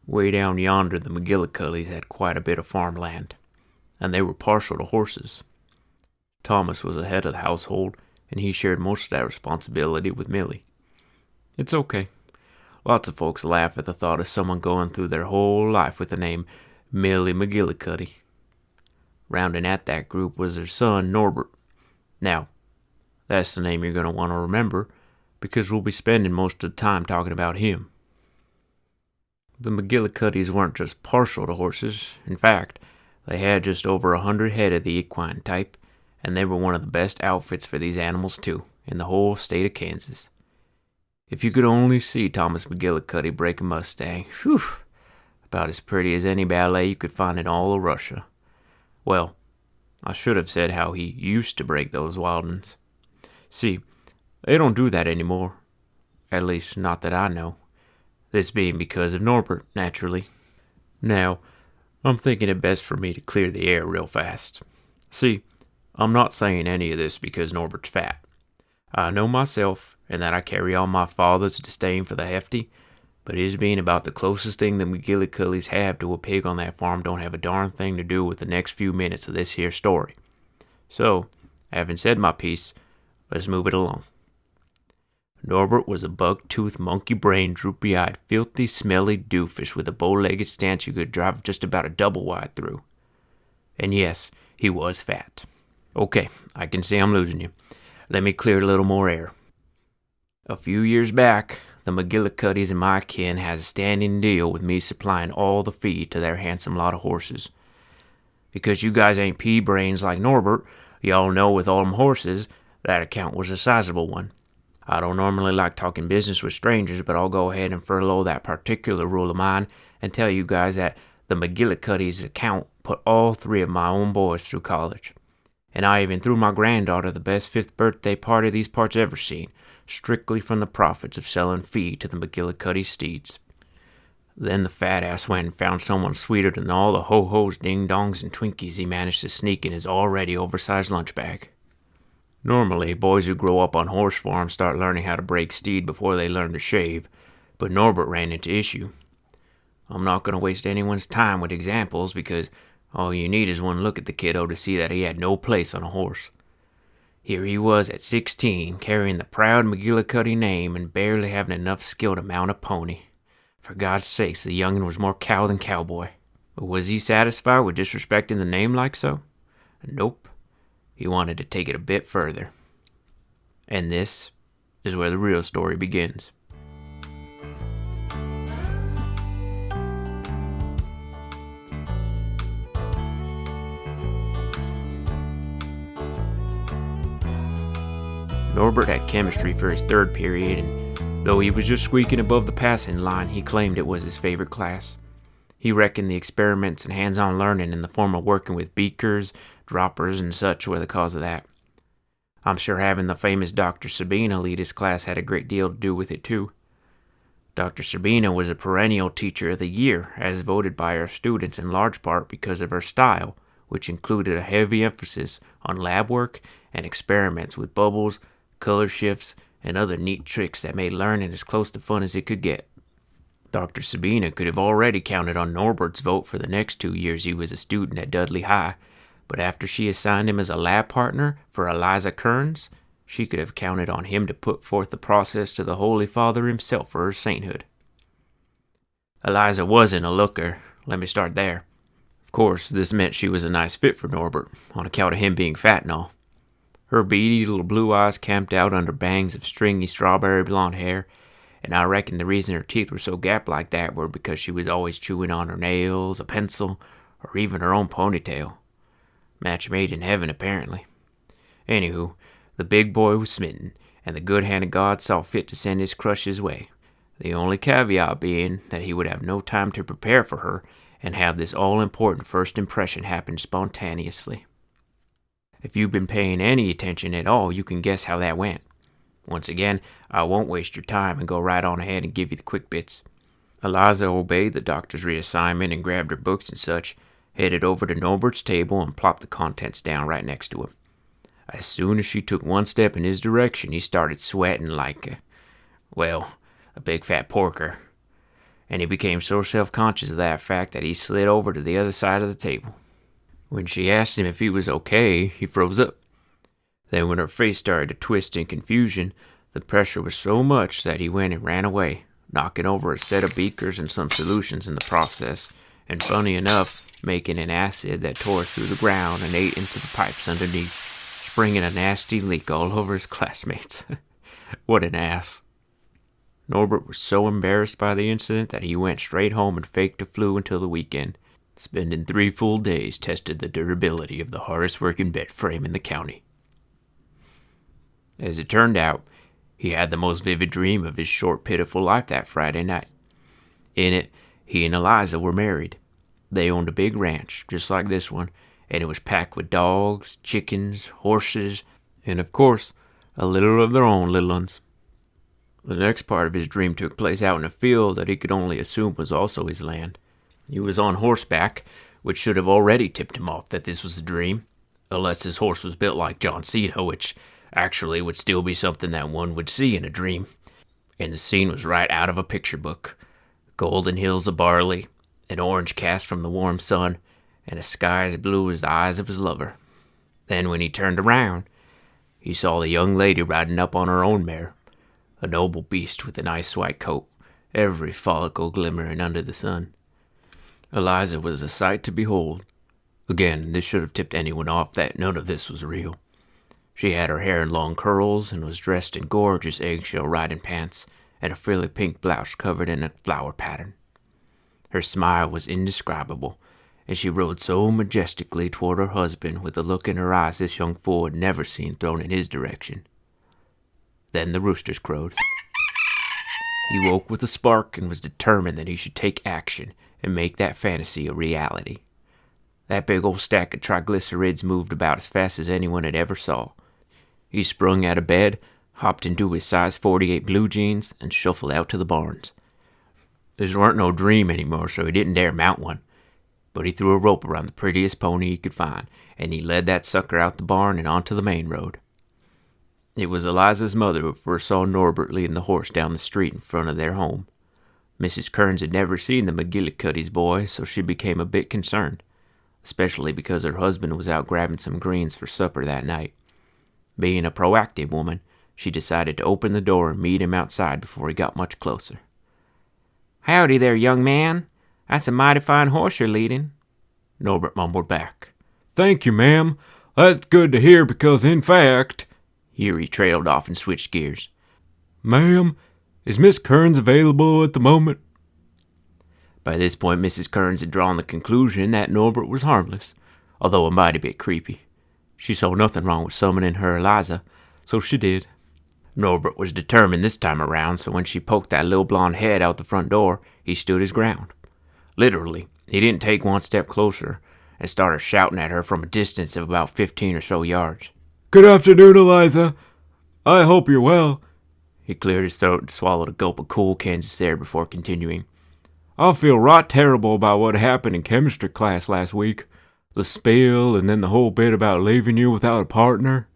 Way down yonder, the McGillicuddies had quite a bit of farmland, and they were partial to horses. Thomas was the head of the household, and he shared most of that responsibility with Millie. It's okay. Lots of folks laugh at the thought of someone going through their whole life with the name Millie McGillicuddy. Rounding at that group was their son, Norbert. Now, that's the name you're going to want to remember, because we'll be spending most of the time talking about him. The McGillicuddies weren't just partial to horses. In fact, they had just over 100 head of the equine type, and they were one of the best outfits for these animals too, in the whole state of Kansas. If you could only see Thomas McGillicuddy break a mustang, whew, about as pretty as any ballet you could find in all of Russia. Well, I should have said how he used to break those wild ones. See, they don't do that anymore. At least, not that I know. This being because of Norbert, naturally. Now, I'm thinking it best for me to clear the air real fast. See, I'm not saying any of this because Norbert's fat. I know myself, and that I carry on my father's disdain for the hefty, but his being about the closest thing the McGillicuddies have to a pig on that farm don't have a darn thing to do with the next few minutes of this here story. So, having said my piece, let's move it along. Norbert was a buck-toothed, monkey-brained, droopy-eyed, filthy, smelly doofus with a bow-legged stance you could drive just about a double-wide through. And yes, he was fat. Okay, I can see I'm losing you. Let me clear a little more air. A few years back, the McGillicuddies and my kin had a standing deal with me supplying all the feed to their handsome lot of horses. Because you guys ain't pea-brains like Norbert, y'all know with all them horses, that account was a sizable one. I don't normally like talking business with strangers, but I'll go ahead and furlough that particular rule of mine and tell you guys that the McGillicuddies' account put all 3 of my own boys through college. And I even threw my granddaughter the best 5th birthday party these parts ever seen, strictly from the profits of selling feed to the McGillicuddy steeds. Then the fat ass went and found someone sweeter than all the ho-hos, ding-dongs, and Twinkies he managed to sneak in his already oversized lunch bag. Normally, boys who grow up on horse farms start learning how to break steed before they learn to shave, but Norbert ran into issue. I'm not going to waste anyone's time with examples because all you need is one look at the kiddo to see that he had no place on a horse. Here he was at 16, carrying the proud McGillicuddy name and barely having enough skill to mount a pony. For God's sakes, the young'un was more cow than cowboy. But was he satisfied with disrespecting the name like so? Nope. He wanted to take it a bit further. And this is where the real story begins. Norbert had chemistry for his 3rd period, and though he was just squeaking above the passing line, he claimed it was his favorite class. He reckoned the experiments and hands-on learning in the form of working with beakers, droppers, and such were the cause of that. I'm sure having the famous Dr. Sabina lead his class had a great deal to do with it too. Dr. Sabina was a perennial teacher of the year, as voted by our students in large part because of her style, which included a heavy emphasis on lab work and experiments with bubbles, color shifts, and other neat tricks that made learning as close to fun as it could get. Dr. Sabina could have already counted on Norbert's vote for the next 2 years he was a student at Dudley High, but after she assigned him as a lab partner for Eliza Kearns, she could have counted on him to put forth the process to the Holy Father himself for her sainthood. Eliza wasn't a looker. Let me start there. Of course, this meant she was a nice fit for Norbert, on account of him being fat and all. Her beady little blue eyes camped out under bangs of stringy strawberry blonde hair, and I reckon the reason her teeth were so gapped like that were because she was always chewing on her nails, a pencil, or even her own ponytail. Match made in heaven, apparently. Anywho, the big boy was smitten, and the good hand of God saw fit to send his crush his way, the only caveat being that he would have no time to prepare for her and have this all-important first impression happen spontaneously. If you've been paying any attention at all, you can guess how that went. Once again, I won't waste your time and go right on ahead and give you the quick bits." Eliza obeyed the doctor's reassignment and grabbed her books and such, headed over to Norbert's table and plopped the contents down right next to him. As soon as she took one step in his direction, he started sweating like, a big fat porker. And he became so self-conscious of that fact that he slid over to the other side of the table. When she asked him if he was okay, he froze up. Then when her face started to twist in confusion, the pressure was so much that he went and ran away, knocking over a set of beakers and some solutions in the process, and funny enough, making an acid that tore through the ground and ate into the pipes underneath, springing a nasty leak all over his classmates. What an ass. Norbert was so embarrassed by the incident that he went straight home and faked a flu until the weekend, spending 3 full days testing the durability of the hardest working bed frame in the county. As it turned out, he had the most vivid dream of his short, pitiful life that Friday night. In it, he and Eliza were married. They owned a big ranch, just like this one, and it was packed with dogs, chickens, horses, and of course, a little of their own little ones. The next part of his dream took place out in a field that he could only assume was also his land. He was on horseback, which should have already tipped him off that this was a dream, unless his horse was built like John Cena, which actually would still be something that one would see in a dream. And the scene was right out of a picture book. Golden hills of barley, an orange cast from the warm sun, and a sky as blue as the eyes of his lover. Then when he turned around, he saw the young lady riding up on her own mare, a noble beast with an ice white coat, every follicle glimmering under the sun. Eliza was a sight to behold. Again, this should have tipped anyone off that none of this was real. She had her hair in long curls and was dressed in gorgeous eggshell riding pants and a frilly pink blouse covered in a flower pattern. Her smile was indescribable, and she rode so majestically toward her husband with a look in her eyes this young fool had never seen thrown in his direction. Then the roosters crowed. He woke with a spark and was determined that he should take action and make that fantasy a reality. That big old stack of triglycerides moved about as fast as anyone had ever saw. He sprung out of bed, hopped into his size 48 blue jeans, and shuffled out to the barns. This weren't no dream anymore, so he didn't dare mount one. But he threw a rope around the prettiest pony he could find, and he led that sucker out the barn and onto the main road. It was Eliza's mother who first saw Norbert leading the horse down the street in front of their home. Mrs. Kearns had never seen the McGillicuddy's boy, so she became a bit concerned, especially because her husband was out grabbing some greens for supper that night. Being a proactive woman, she decided to open the door and meet him outside before he got much closer. "Howdy there, young man. That's a mighty fine horse you're leading," Norbert mumbled back. "Thank you, ma'am. That's good to hear because, in fact..." Here he trailed off and switched gears. "Ma'am, is Miss Kearns available at the moment?" By this point, Mrs. Kearns had drawn the conclusion that Norbert was harmless, although a mighty bit creepy. She saw nothing wrong with summoning her Eliza, so she did. Norbert was determined this time around, so when she poked that little blonde head out the front door, he stood his ground. Literally, he didn't take one step closer and started shouting at her from a distance of about 15 or so yards. "Good afternoon, Eliza. I hope you're well." He cleared his throat and swallowed a gulp of cool Kansas air before continuing. "I feel right terrible about what happened in chemistry class last week. The spill and then the whole bit about leaving you without a partner."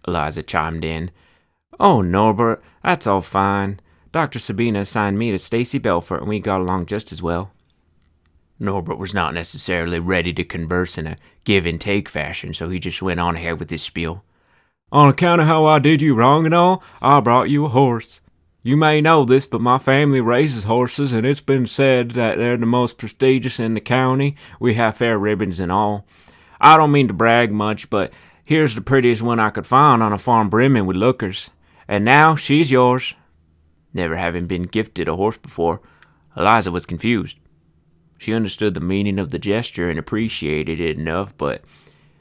Eliza chimed in. "Oh, Norbert, that's all fine. Dr. Sabina assigned me to Stacy Belfort, and we got along just as well." Norbert was not necessarily ready to converse in a give-and-take fashion, so he just went on ahead with his spiel. "On account of how I did you wrong and all, I brought you a horse. You may know this, but my family raises horses, and it's been said that they're the most prestigious in the county. We have fair ribbons and all. I don't mean to brag much, but here's the prettiest one I could find on a farm brimming with lookers. And now she's yours." Never having been gifted a horse before, Eliza was confused. She understood the meaning of the gesture and appreciated it enough, but,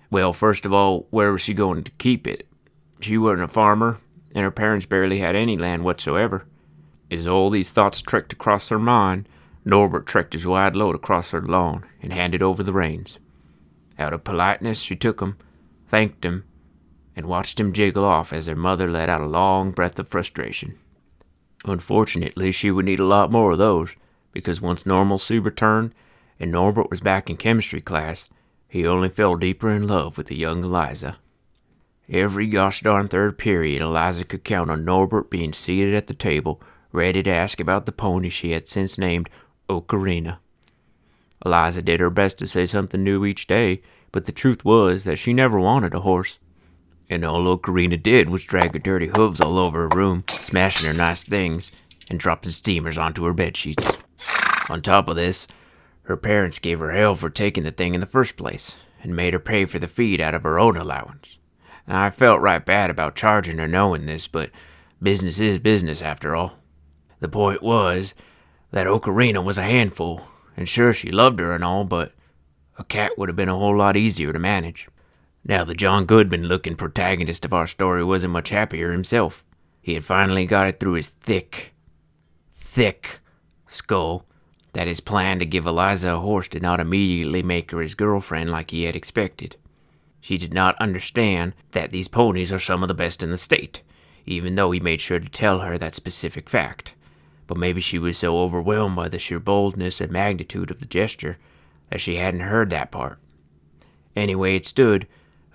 well, first of all, where was she going to keep it? She wasn't a farmer, and her parents barely had any land whatsoever. As all these thoughts trekked across her mind, Norbert trekked his wide load across her lawn and handed over the reins. Out of politeness, she took them, thanked him, and watched him jiggle off as their mother let out a long breath of frustration. Unfortunately, she would need a lot more of those, because once normalcy returned and Norbert was back in chemistry class, he only fell deeper in love with the young Eliza. Every gosh darn third period, Eliza could count on Norbert being seated at the table, ready to ask about the pony she had since named Ocarina. Eliza did her best to say something new each day, but the truth was that she never wanted a horse. And all Ocarina did was drag her dirty hooves all over her room, smashing her nice things, and dropping steamers onto her bedsheets. On top of this, her parents gave her hell for taking the thing in the first place, and made her pay for the feed out of her own allowance. And I felt right bad about charging her knowing this, but business is business after all. The point was that Ocarina was a handful, and sure she loved her and all, but a cat would have been a whole lot easier to manage. Now the John Goodman-looking protagonist of our story wasn't much happier himself. He had finally got it through his thick skull that his plan to give Eliza a horse did not immediately make her his girlfriend like he had expected. She did not understand that these ponies are some of the best in the state, even though he made sure to tell her that specific fact. But maybe she was so overwhelmed by the sheer boldness and magnitude of the gesture that she hadn't heard that part. Anyway it stood,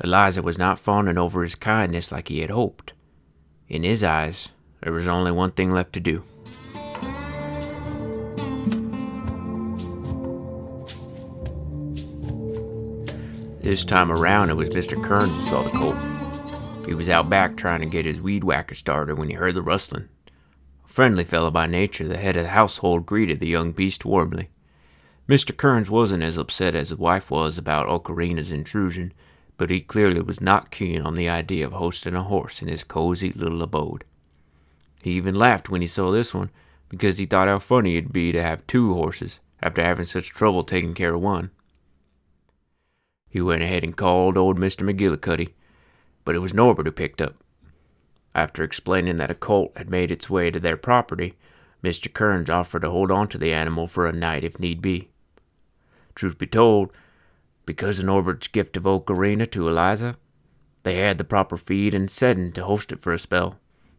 Eliza was not fawning over his kindness like he had hoped. In his eyes, there was only one thing left to do. This time around, it was Mr. Kearns who saw the colt. He was out back trying to get his weed whacker started when he heard the rustling. A friendly fellow by nature, the head of the household greeted the young beast warmly. Mr. Kearns wasn't as upset as his wife was about Ocarina's intrusion, but he clearly was not keen on the idea of hosting a horse in his cozy little abode. He even laughed when he saw this one, because he thought how funny it'd be to have two horses after having such trouble taking care of one. He went ahead and called old Mr. McGillicuddy, but it was Norbert who picked up. After explaining that a colt had made its way to their property, Mr. Kearns offered to hold on to the animal for a night if need be. Truth be told, because of Norbert's gift of Ocarina to Eliza, they had the proper feed and setting to host it for a spell.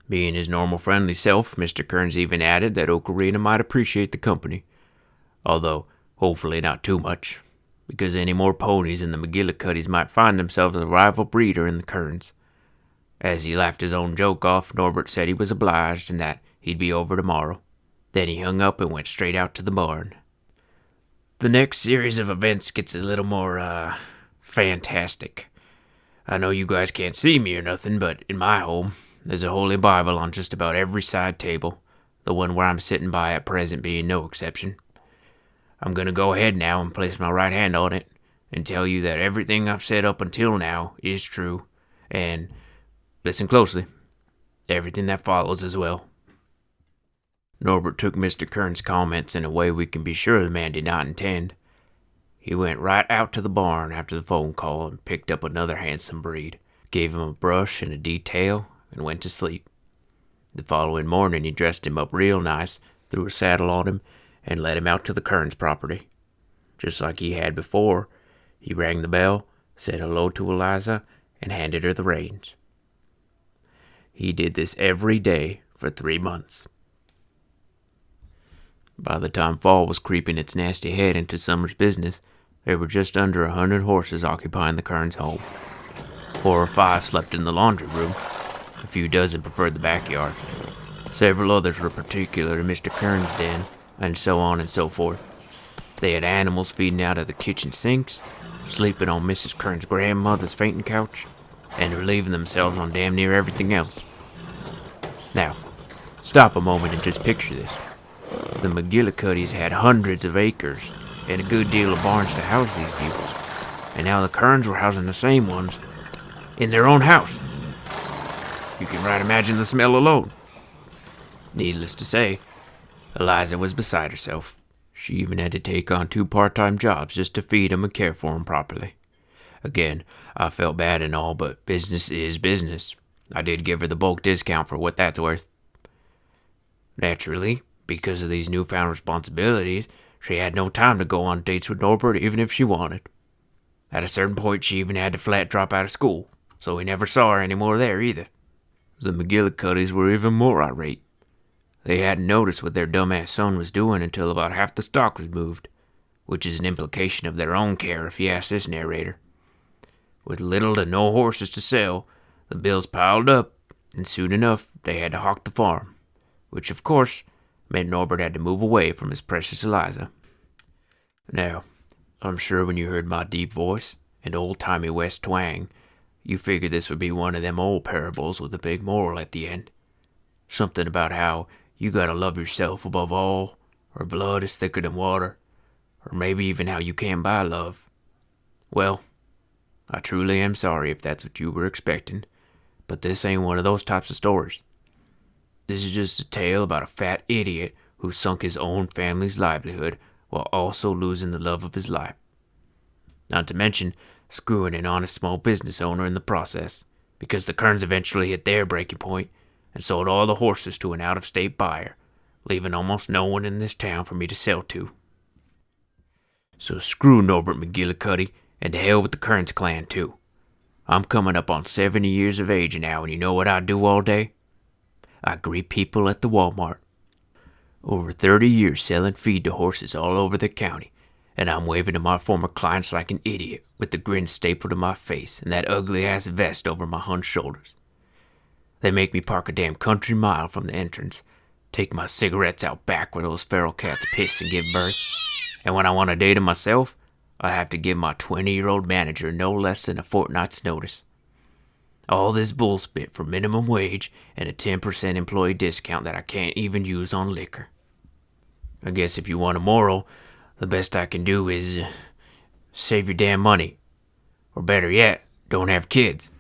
Being his normal friendly self, Mr. Kearns even added that Ocarina might appreciate the company, although hopefully not too much, because any more ponies in the McGillicuddys might find themselves a rival breeder in the Kearns. As he laughed his own joke off, Norbert said he was obliged and that he'd be over tomorrow. Then he hung up and went straight out to the barn. The next series of events gets a little more, fantastic. I know you guys can't see me or nothing, but in my home, there's a Holy Bible on just about every side table, the one where I'm sitting by at present being no exception. I'm gonna go ahead now and place my right hand on it and tell you that everything I've said up until now is true, and listen closely, everything that follows as well. Norbert took Mr. Kearns' comments in a way we can be sure the man did not intend. He went right out to the barn after the phone call and picked up another handsome breed, gave him a brush and a detail, and went to sleep. The following morning he dressed him up real nice, threw a saddle on him, and led him out to the Kearns property. Just like he had before, he rang the bell, said hello to Eliza, and handed her the reins. He did this every day for 3 months. By the time fall was creeping its nasty head into summer's business, there were just under 100 horses occupying the Kearns home. 4 or 5 slept in the laundry room. A few dozen preferred the backyard. Several others were particular to Mr. Kearns' den, and so on and so forth. They had animals feeding out of the kitchen sinks, sleeping on Mrs. Kearns' grandmother's fainting couch, and relieving themselves on damn near everything else. Now, stop a moment and just picture this. The McGillicuddys had hundreds of acres and a good deal of barns to house these people, and now the Kearns were housing the same ones in their own house. You can right imagine the smell alone. Needless to say, Eliza was beside herself. She even had to take on 2 part-time jobs just to feed him and care for him properly. Again, I felt bad and all, but business is business. I did give her the bulk discount for what that's worth. Naturally, because of these newfound responsibilities, she had no time to go on dates with Norbert even if she wanted. At a certain point, she even had to flat drop out of school. so we never saw her any more there either. The McGillicuddies were even more irate. They hadn't noticed what their dumbass son was doing until about half the stock was moved, which is an implication of their own care if you ask this narrator. With little to no horses to sell, the bills piled up, and soon enough they had to hawk the farm, which of course meant Norbert had to move away from his precious Eliza. Now, I'm sure when you heard my deep voice and old-timey West twang, you figured this would be one of them old parables with a big moral at the end. Something about how you gotta love yourself above all, or blood is thicker than water, or maybe even how you can't buy love. Well, I truly am sorry if that's what you were expecting, but this ain't one of those types of stories. This is just a tale about a fat idiot who sunk his own family's livelihood while also losing the love of his life. Not to mention screwing an honest small business owner in the process, because the Kerns eventually hit their breaking point and sold all the horses to an out-of-state buyer, leaving almost no one in this town for me to sell to. So screw Norbert McGillicuddy, and to hell with the Kerns clan too. I'm coming up on 70 years of age now, and you know what I do all day? I greet people at the Walmart. Over 30 years selling feed to horses all over the county, and I'm waving to my former clients like an idiot with the grin stapled to my face and that ugly-ass vest over my hunched shoulders. They make me park a damn country mile from the entrance, take my cigarettes out back where those feral cats piss and give birth, and when I want a day to myself, I have to give my 20-year-old manager no less than a fortnight's notice. All this bullspit for minimum wage and a 10% employee discount that I can't even use on liquor. I guess if you want a moral, the best I can do is save your damn money. Or better yet, don't have kids.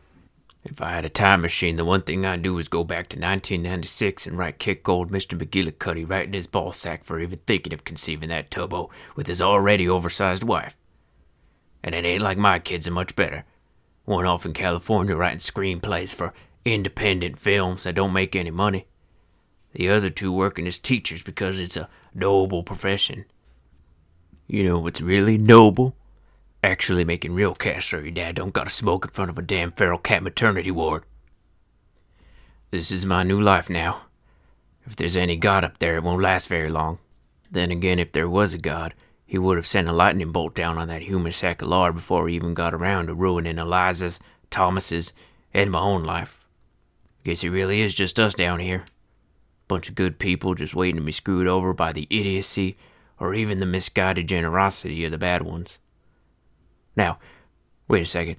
If I had a time machine, the one thing I'd do is go back to 1996 and right kick old Mr. McGillicuddy right in his ballsack for even thinking of conceiving that tubbo with his already oversized wife. And it ain't like my kids are much better. One off in California writing screenplays for independent films that don't make any money. The other two working as teachers because it's a noble profession. You know what's really noble? Actually making real cash so your dad don't gotta smoke in front of a damn feral cat maternity ward. This is my new life now. If there's any God up there, it won't last very long. Then again, if there was a God, he would have sent a lightning bolt down on that human sack of lard before he even got around to ruining Eliza's, Thomas's, and my own life. Guess it really is just us down here. Bunch of good people just waiting to be screwed over by the idiocy or even the misguided generosity of the bad ones. Now, wait a second.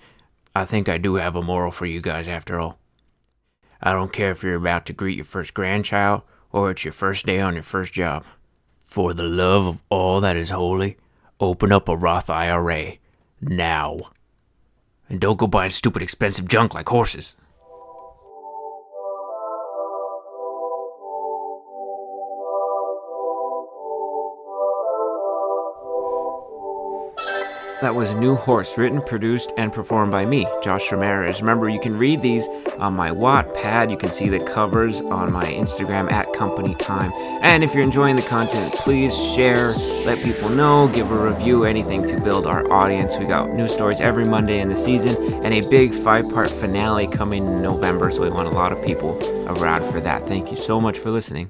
I think I do have a moral for you guys after all. I don't care if you're about to greet your first grandchild or it's your first day on your first job. For the love of all that is holy, open up a Roth IRA. Now. And don't go buying stupid expensive junk like horses. That was New Horse, written, produced, and performed by me, Josh Ramirez. Remember, you can read these on my Wattpad. You can see the covers on my Instagram at Company Time. And if you're enjoying the content, please share, let people know, give a review, anything to build our audience. We got new stories every Monday in the season, and a big 5-part finale coming in November, so we want a lot of people around for that. Thank you so much for listening.